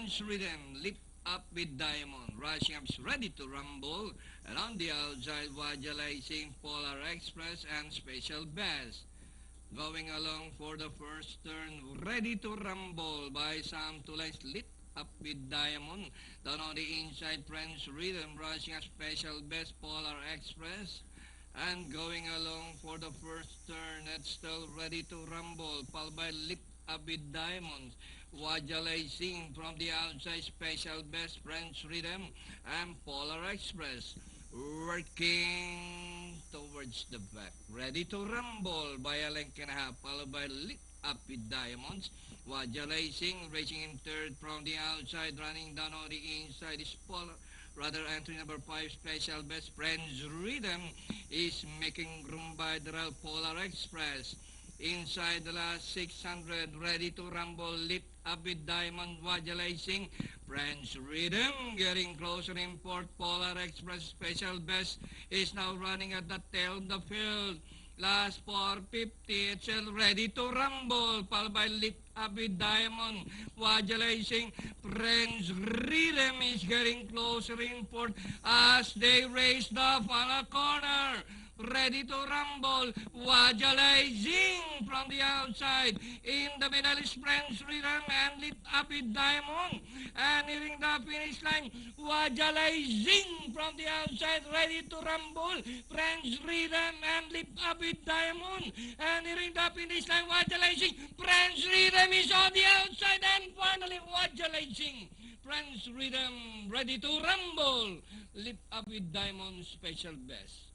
French Rhythm, Lift Up with Diamond. Rushing up is ready to rumble. And on the outside, Wajalaising, Polar Express, and Special Best. Going along for the first turn, ready to rumble by Sam Tulais, Lit Up with Diamond. Down on the inside, French Rhythm, rushing a Special Best, Polar Express. And going along for the first turn, it's still ready to rumble, followed by Lit Up with Diamonds. Wajalay Singh from the outside, Special Best, French Rhythm, and Polar Express. Working towards the back. Ready to rumble by a length and a half, followed by Lit Up with Diamonds. Wajalay Singh racing in third from the outside, running down on the inside is Polar. Rather, entry number 5, Special Best, French Rhythm, is making room by the Polar Express. Inside the last 600, ready to rumble, Lit Up with Diamond, Wajalaising, French Rhythm, getting closer in fourth, Polar Express, Special Best, is now running at the tail of the field. Last 450, it's ready to rumble, followed by Lit Up with Diamond, Wajalaising, French Rhythm is getting closer in fourth as they race the final corner. Ready to rumble, Wajalaising from the outside. In the middle is French Rhythm and Lit Up with Diamond. And nearing the finish line, Wajalaising from the outside, ready to rumble, French Rhythm and Lit Up with Diamond. And nearing the finish line, Wajalaising, French Rhythm is on the outside. And finally, Wajalaising, French Rhythm, ready to rumble, Lit Up with Diamond, Special Best.